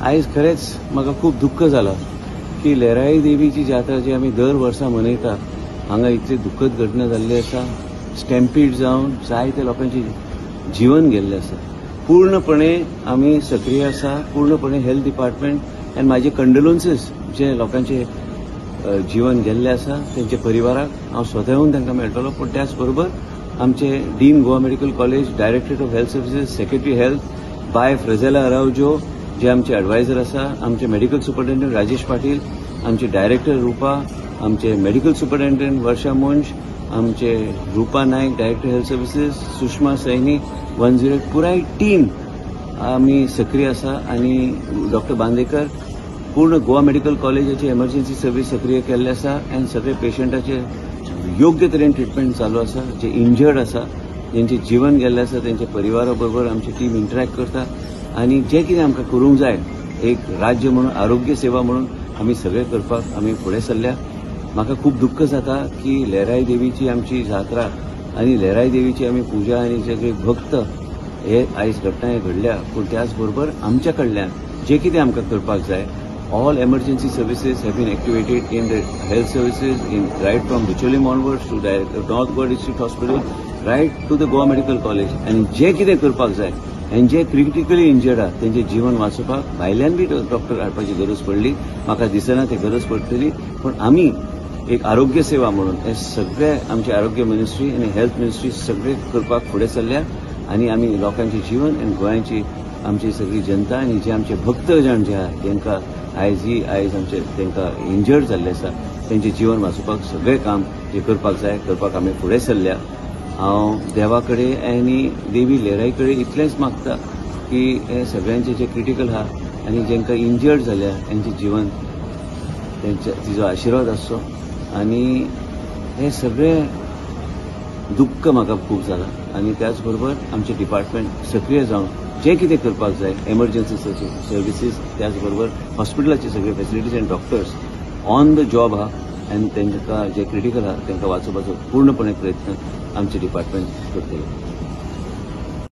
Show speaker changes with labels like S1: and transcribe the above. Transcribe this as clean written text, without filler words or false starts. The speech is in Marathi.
S1: आयज खरेंच म्हाका खूब दुख्ख जालां की लहराई देवीची जात्रा जी आमी दर वर्सा मनयता हांगा इतली दुख्खद घटना जाल्ली आसा. स्टॅम्पीड जावन जायत्या लोकांचे जीवन गेल्लें आसा. पूर्णपणे आमी सक्रीय आसा. पूर्णपणे हेल्थ डिपार्टमेंट आनी म्हाजे कंडोलन्सीस जे लोकांचे जीवन गेल्लें आसा तेंचे परिवाराक हांव स्वता येवन तांकां मेळटलो. पूण त्याच बरोबर आमचे dean Goa medical college, directorate of health services, secretary health बाय फ्रेझेला अरावजो जे आमचे एडवायझर आसा, आमचे मेडिकल सुपरिटेंडंट राजेश पाटील, आमचे डायरेक्टर रुपा, आमचे मेडिकल सुपरिटेंडंट वर्षा मुंज, आमचे Rupa Naik director health services, Sushma Saini 108 पुराय टीम आमी सक्रीय आसा. आनी डॉक्टर बांदेकर पूर्ण गोवा मेडिकल कॉलेजाची एमर्जन्सी सर्व्हिस सक्रीय केल्ले आसा आनी सगळे पेशंटाचे योग्य तरेन ट्रिटमेंट चालू आसा. जे इंजर्ड आसा, जेंचे जीवन गेल्ले आसा तेंच्या परिवारा बरोबर आमची टीम इंटरॅक्ट करता आनी जे कितें आमकां करूंक जाय एक राज्य म्हणून, आरोग्य सेवा म्हणून आमी सगळे करपाक आमी फुडें सरल्या. म्हाका खूब दुख्ख जाता की लहराई देवीची आमची जात्रा आनी लहराई देवीची आमी पुजा आनी सगळे भक्त हे आयज घटना घडल्या. पूण त्याच बरोबर आमच्या कडल्यान जे कितें आमकां करपाक जाय all emergency services have been activated in the health services right from Bicholim onwards to North Goa District Hospital right to the Goa Medical College. And जे कितें करपाक जाय आनी जे क्रिटिकली इंजर्ड आहा तेंचे जीवन वाचोवपाक भायल्यान बी डॉक्टर हाडपाची गरज पडली. म्हाका दिसना ती गरज पडटली. पूण आमी एक आरोग्य सेवा म्हणून हे सगळे आमचे आरोग्य मिनिस्ट्री आनी हेल्थ मिनिस्ट्री सगळे करपाक फुडें सरल्या आनी आमी लोकांचे जीवन आनी गोंयची आमची सगळी जनता आनी जे आमचे भक्त जण जे आहा तांकां आयज आमचे तांकां इंजर्ड जाल्ले आसा तेंचे जीवन वाचोवपाक सगळें काम जे करपाक जाय करपाक आमी फुडें सरल्या. हांव देवा कडेन आनी देवी लहराई कडेन इतलेंच मागता की हे सगळ्यांचे जे क्रिटिकल आहा आनी जेंकां इंजर्ड जाल्या तांचे जीवन तिजो आशिर्वाद आसचो. आनी हे सगळें दुख्ख म्हाका खूब जालां आनी त्याच बरोबर आमचे डिपार्टमेंट सक्रीय जावन जे कितें करपाक जाय एमर्जन्सी सर्विसीस त्याच बरोबर हॉस्पिटलाचे सगळे फॅसिलिटीज आनी डॉक्टर्स ऑन द जॉब आहा आनी तांकां जे क्रिटिकल आहा तांकां वाचोवपाचो पूर्णपणे प्रयत्न आमचे डिपार्टमेंट करतले.